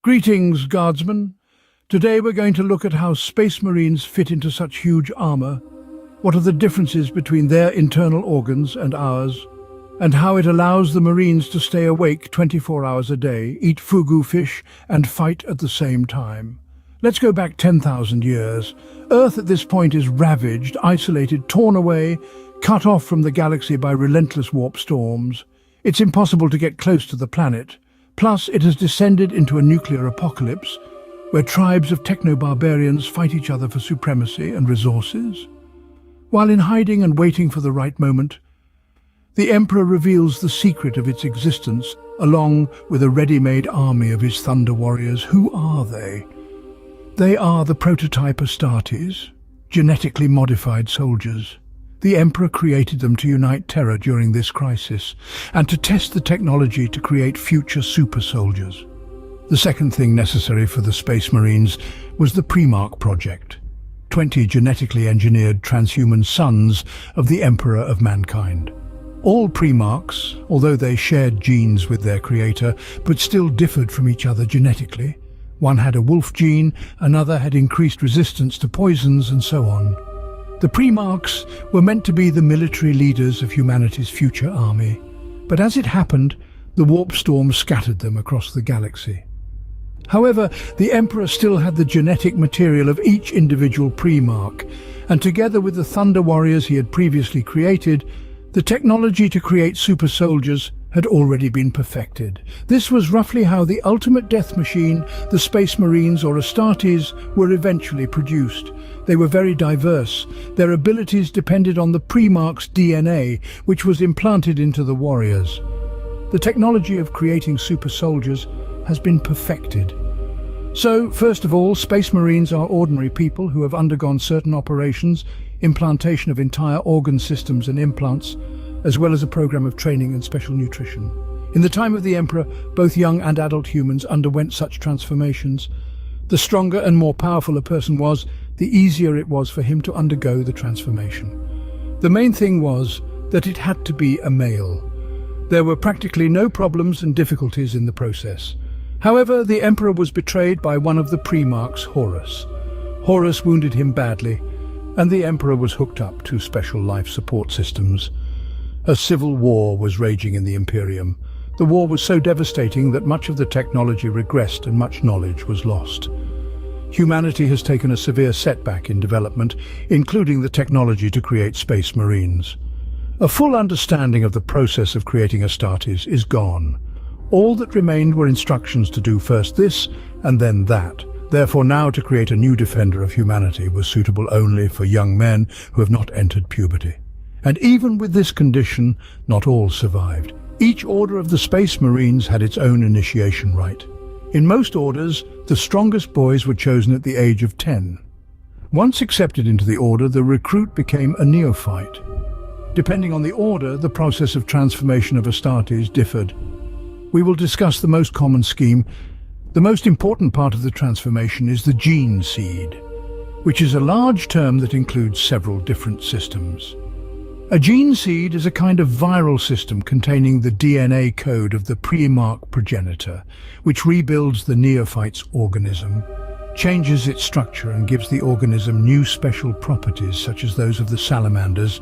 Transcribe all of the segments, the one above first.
Greetings, Guardsmen. Today we're going to look at how Space Marines fit into such huge armor, what are the differences between their internal organs and ours, and how it allows the Marines to stay awake 24 hours a day, eat fugu fish, and fight at the same time. Let's go back 10,000 years. Earth at this point is ravaged, isolated, torn away, cut off from the galaxy by relentless warp storms. It's impossible to get close to the planet. Plus, it has descended into a nuclear apocalypse, where tribes of techno-barbarians fight each other for supremacy and resources. While in hiding and waiting for the right moment, the Emperor reveals the secret of its existence, along with a ready-made army of his Thunder Warriors. Who are they? They are the prototype Astartes, genetically modified soldiers. The Emperor created them to unite Terra during this crisis, and to test the technology to create future super soldiers. The second thing necessary for the Space Marines was the Primarch project, 20 genetically engineered transhuman sons of the Emperor of Mankind. All Primarchs, although they shared genes with their creator, but still differed from each other genetically. One had a wolf gene, another had increased resistance to poisons, and so on. The Primarchs were meant to be the military leaders of humanity's future army, but as it happened, the warp storm scattered them across the galaxy. However, the Emperor still had the genetic material of each individual Primarch, and together with the Thunder Warriors he had previously created, the technology to create super soldiers had already been perfected. This was roughly how the ultimate death machine, the Space Marines or Astartes, were eventually produced. They were very diverse. Their abilities depended on the Primarch's DNA, which was implanted into the warriors. The technology of creating super soldiers has been perfected. So, first of all, Space Marines are ordinary people who have undergone certain operations, implantation of entire organ systems and implants, as well as a program of training and special nutrition. In the time of the Emperor, both young and adult humans underwent such transformations. The stronger and more powerful a person was, the easier it was for him to undergo the transformation. The main thing was that it had to be a male. There were practically no problems and difficulties in the process. However, the Emperor was betrayed by one of the Primarchs, Horus. Horus wounded him badly, and the Emperor was hooked up to special life support systems. A civil war was raging in the Imperium. The war was so devastating that much of the technology regressed and much knowledge was lost. Humanity has taken a severe setback in development, including the technology to create Space Marines. A full understanding of the process of creating Astartes is gone. All that remained were instructions to do first this and then that. Therefore, now to create a new defender of humanity was suitable only for young men who have not entered puberty. And even with this condition, not all survived. Each order of the Space Marines had its own initiation rite. In most orders, the strongest boys were chosen at the age of 10. Once accepted into the order, the recruit became a neophyte. Depending on the order, the process of transformation of Astartes differed. We will discuss the most common scheme. The most important part of the transformation is the gene seed, which is a large term that includes several different systems. A gene seed is a kind of viral system containing the DNA code of the Primarch progenitor, which rebuilds the neophyte's organism, changes its structure and gives the organism new special properties such as those of the salamanders.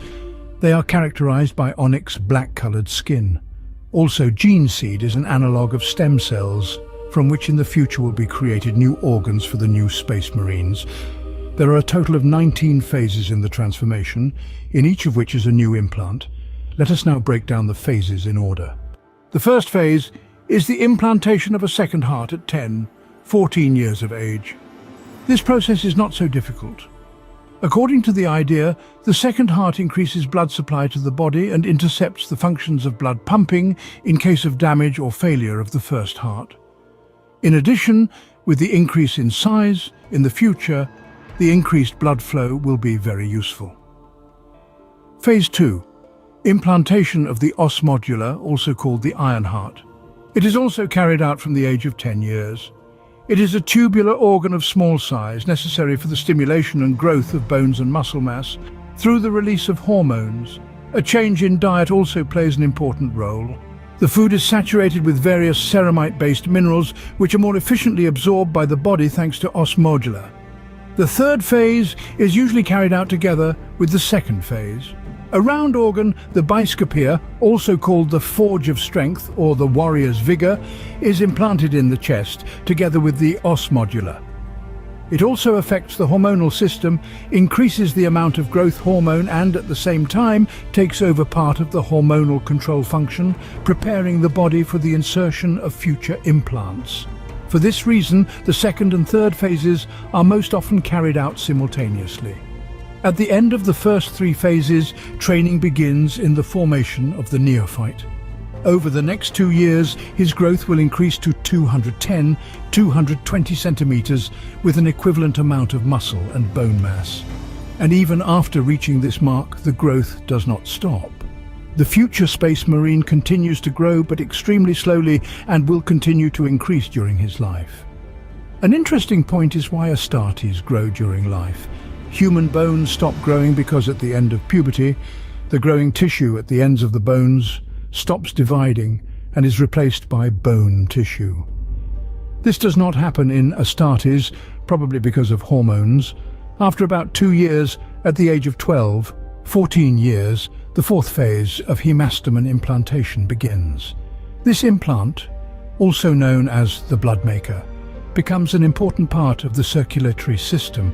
They are characterized by onyx black-colored skin. Also, gene seed is an analog of stem cells, from which in the future will be created new organs for the new Space Marines. There are a total of 19 phases in the transformation, in each of which is a new implant. Let us now break down the phases in order. The first phase is the implantation of a second heart at 14 years of age. This process is not so difficult. According to the idea, the second heart increases blood supply to the body and intercepts the functions of blood pumping in case of damage or failure of the first heart. In addition, with the increase in size, in the future, the increased blood flow will be very useful. Phase 2. Implantation of the os modula, also called the iron heart. It is also carried out from the age of 10 years. It is a tubular organ of small size, necessary for the stimulation and growth of bones and muscle mass through the release of hormones. A change in diet also plays an important role. The food is saturated with various ceramite-based minerals which are more efficiently absorbed by the body thanks to os modula. The third phase is usually carried out together with the second phase. A round organ, the biskopia, also called the forge of strength or the warrior's vigor, is implanted in the chest together with the os modula. It also affects the hormonal system, increases the amount of growth hormone and at the same time takes over part of the hormonal control function, preparing the body for the insertion of future implants. For this reason, the second and third phases are most often carried out simultaneously. At the end of the first 3 phases, training begins in the formation of the neophyte. Over the next 2 years, his growth will increase to 220 centimeters with an equivalent amount of muscle and bone mass. And even after reaching this mark, the growth does not stop. The future Space Marine continues to grow, but extremely slowly, and will continue to increase during his life. An interesting point is why Astartes grow during life. Human bones stop growing because at the end of puberty, the growing tissue at the ends of the bones stops dividing and is replaced by bone tissue. This does not happen in Astartes, probably because of hormones. After about 2 years, at the age of 12, 14 years, the fourth phase of hemastomen implantation begins. This implant, also known as the blood maker, becomes an important part of the circulatory system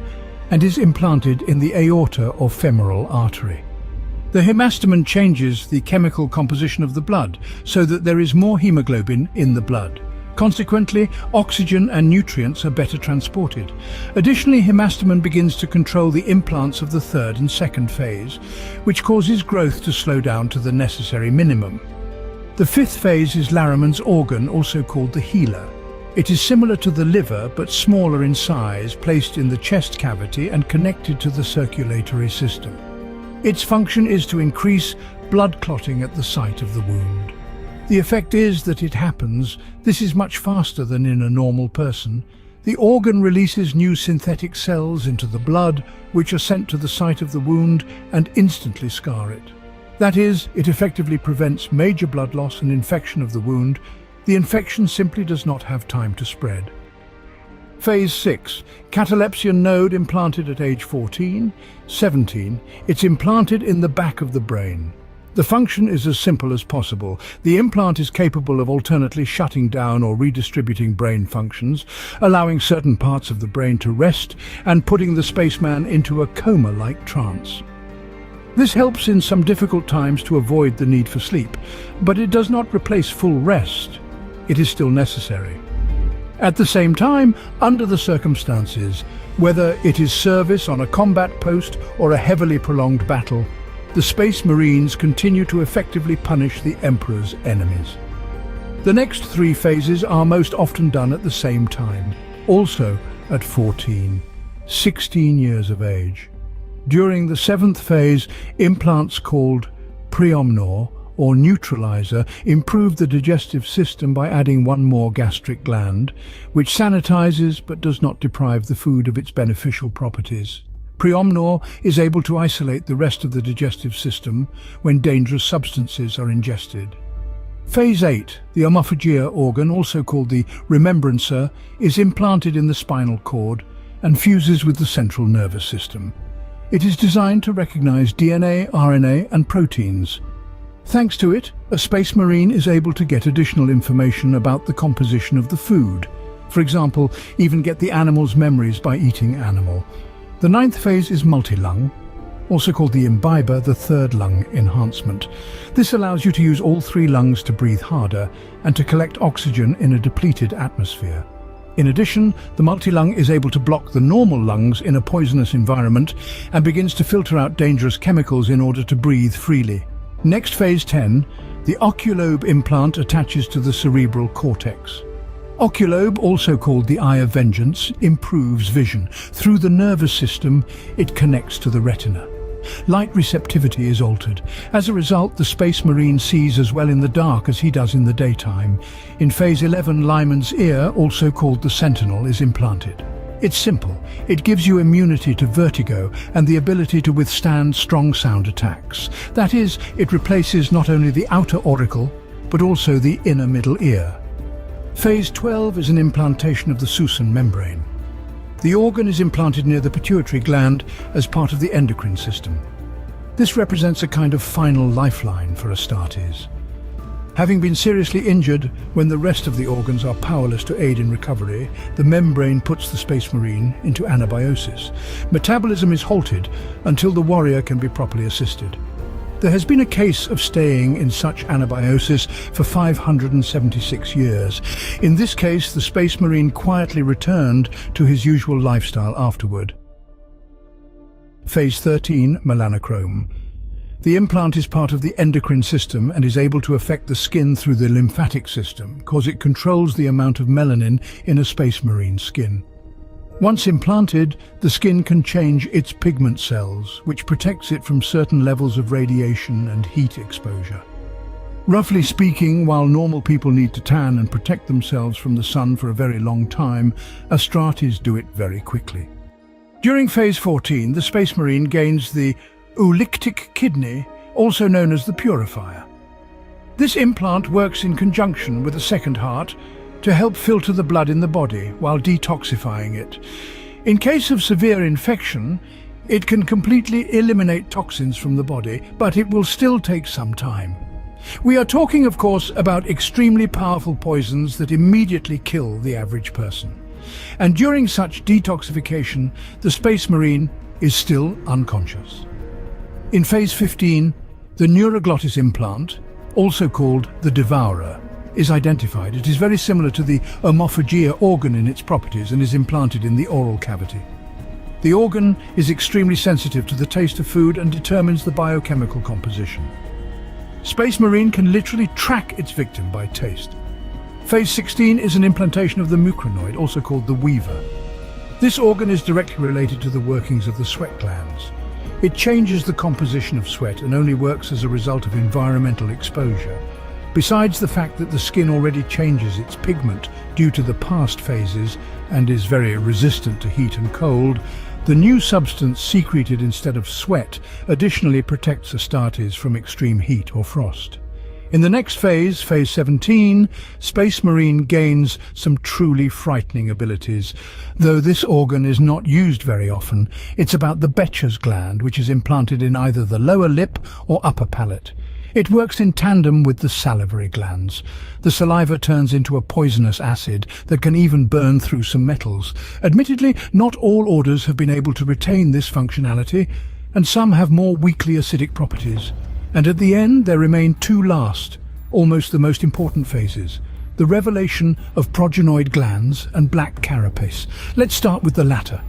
and is implanted in the aorta or femoral artery. The hemastomen changes the chemical composition of the blood so that there is more hemoglobin in the blood. Consequently, oxygen and nutrients are better transported. Additionally, hemastomen begins to control the implants of the third and second phase, which causes growth to slow down to the necessary minimum. The fifth phase is Laraman's organ, also called the healer. It is similar to the liver but smaller in size, placed in the chest cavity and connected to the circulatory system. Its function is to increase blood clotting at the site of the wound. The effect is that this is much faster than in a normal person. The organ releases new synthetic cells into the blood, which are sent to the site of the wound and instantly scar it. That is, it effectively prevents major blood loss and infection of the wound. The infection simply does not have time to spread. Phase 6. Catalepsion node implanted at age 14, 17. It's implanted in the back of the brain. The function is as simple as possible. The implant is capable of alternately shutting down or redistributing brain functions, allowing certain parts of the brain to rest and putting the spaceman into a coma-like trance. This helps in some difficult times to avoid the need for sleep, but it does not replace full rest. It is still necessary. At the same time, under the circumstances, whether it is service on a combat post or a heavily prolonged battle, the Space Marines continue to effectively punish the Emperor's enemies. The next 3 phases are most often done at the same time, also at 14, 16 years of age. During the 7th phase, implants called preomnor or neutralizer improve the digestive system by adding one more gastric gland, which sanitizes but does not deprive the food of its beneficial properties. Preomnor is able to isolate the rest of the digestive system when dangerous substances are ingested. Phase 8, the omophagia organ, also called the remembrancer, is implanted in the spinal cord and fuses with the central nervous system. It is designed to recognize DNA, RNA, and proteins. Thanks to it, a Space Marine is able to get additional information about the composition of the food. For example, even get the animal's memories by eating animal. The 9th phase is multilung, also called the imbiber, the third lung enhancement. This allows you to use all 3 lungs to breathe harder and to collect oxygen in a depleted atmosphere. In addition, the multilung is able to block the normal lungs in a poisonous environment and begins to filter out dangerous chemicals in order to breathe freely. Next, phase 10, the oculobe implant attaches to the cerebral cortex. Oculobe, also called the eye of vengeance, improves vision. Through the nervous system, it connects to the retina. Light receptivity is altered. As a result, the Space Marine sees as well in the dark as he does in the daytime. In phase 11, Lyman's ear, also called the sentinel, is implanted. It's simple. It gives you immunity to vertigo and the ability to withstand strong sound attacks. That is, it replaces not only the outer auricle, but also the inner middle ear. Phase 12 is an implantation of the Susan membrane. The organ is implanted near the pituitary gland as part of the endocrine system. This represents a kind of final lifeline for Astartes. Having been seriously injured when the rest of the organs are powerless to aid in recovery, the membrane puts the Space Marine into anabiosis. Metabolism is halted until the warrior can be properly assisted. There has been a case of staying in such anabiosis for 576 years. In this case, the Space Marine quietly returned to his usual lifestyle afterward. Phase 13, melanochrome. The implant is part of the endocrine system and is able to affect the skin through the lymphatic system, because it controls the amount of melanin in a Space Marine's skin. Once implanted, the skin can change its pigment cells, which protects it from certain levels of radiation and heat exposure. Roughly speaking, while normal people need to tan and protect themselves from the sun for a very long time, Astartes do it very quickly. During Phase 14, the Space Marine gains the oolithic kidney, also known as the purifier. This implant works in conjunction with a second heart to help filter the blood in the body while detoxifying it. In case of severe infection, it can completely eliminate toxins from the body, but it will still take some time. We are talking, of course, about extremely powerful poisons that immediately kill the average person. And during such detoxification, the Space Marine is still unconscious. In Phase 15, the neuroglottis implant, also called the devourer, is identified. It is very similar to the omophagia organ in its properties and is implanted in the oral cavity. The organ is extremely sensitive to the taste of food and determines the biochemical composition. Space Marine can literally track its victim by taste. Phase 16 is an implantation of the mucranoid, also called the weaver. This organ is directly related to the workings of the sweat glands. It changes the composition of sweat and only works as a result of environmental exposure. Besides the fact that the skin already changes its pigment due to the past phases and is very resistant to heat and cold, the new substance secreted instead of sweat additionally protects Astartes from extreme heat or frost. In the next phase, Phase 17, Space Marine gains some truly frightening abilities. Though this organ is not used very often, it's about the Becher's gland, which is implanted in either the lower lip or upper palate. It works in tandem with the salivary glands. The saliva turns into a poisonous acid that can even burn through some metals. Admittedly, not all orders have been able to retain this functionality, and some have more weakly acidic properties. And at the end, there remain two last, almost the most important phases: the revelation of progenoid glands and black carapace. Let's start with the latter,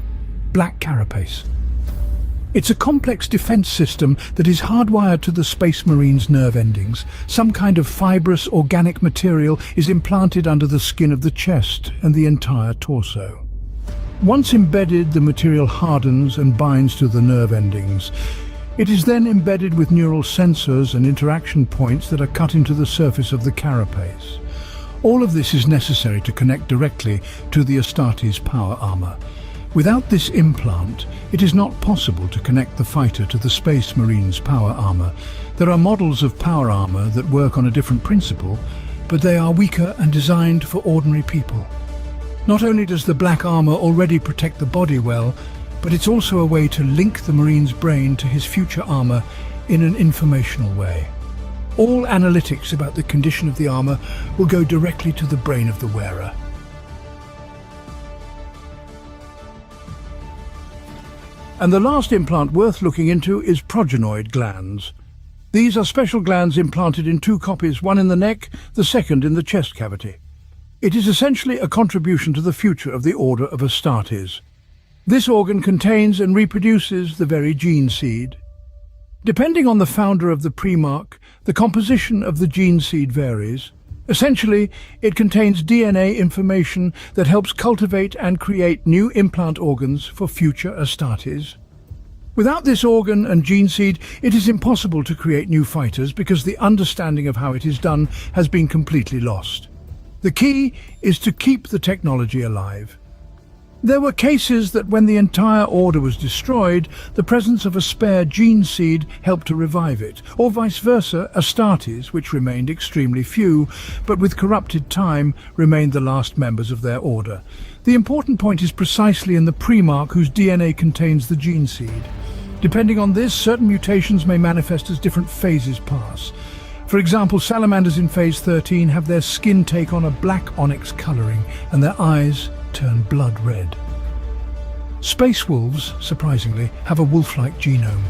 black carapace. It's a complex defense system that is hardwired to the Space Marine's nerve endings. Some kind of fibrous organic material is implanted under the skin of the chest and the entire torso. Once embedded, the material hardens and binds to the nerve endings. It is then embedded with neural sensors and interaction points that are cut into the surface of the carapace. All of this is necessary to connect directly to the Astartes power armor. Without this implant, it is not possible to connect the fighter to the Space Marine's power armor. There are models of power armor that work on a different principle, but they are weaker and designed for ordinary people. Not only does the black armor already protect the body well, but it's also a way to link the Marine's brain to his future armor in an informational way. All analytics about the condition of the armor will go directly to the brain of the wearer. And the last implant worth looking into is progenoid glands. These are special glands implanted in two copies, one in the neck, the second in the chest cavity. It is essentially a contribution to the future of the Order of Astartes. This organ contains and reproduces the very gene seed. Depending on the founder of the Primarch, the composition of the gene seed varies. Essentially, it contains DNA information that helps cultivate and create new implant organs for future Astartes. Without this organ and gene seed, it is impossible to create new fighters because the understanding of how it is done has been completely lost. The key is to keep the technology alive. There were cases that when the entire order was destroyed, the presence of a spare gene seed helped to revive it, or vice versa, Astartes, which remained extremely few, but with corrupted time remained the last members of their order. The important point is precisely in the Primarch whose DNA contains the gene seed. Depending on this, certain mutations may manifest as different phases pass. For example, salamanders in phase 13 have their skin take on a black onyx colouring and their eyes turn blood red. Space wolves, surprisingly, have a wolf-like genome.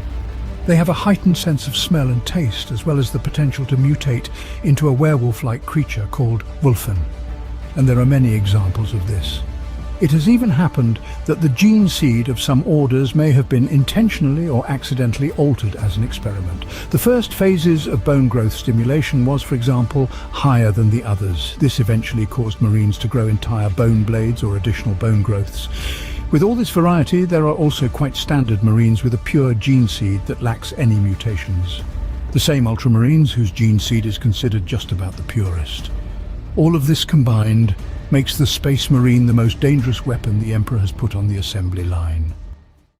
They have a heightened sense of smell and taste, as well as the potential to mutate into a werewolf-like creature called wolfen. And there are many examples of this. It has even happened that the gene seed of some orders may have been intentionally or accidentally altered as an experiment. The first phases of bone growth stimulation was, for example, higher than the others. This eventually caused Marines to grow entire bone blades or additional bone growths. With all this variety, there are also quite standard Marines with a pure gene seed that lacks any mutations. The same Ultramarines whose gene seed is considered just about the purest. All of this combined makes the Space Marine the most dangerous weapon the Emperor has put on the assembly line.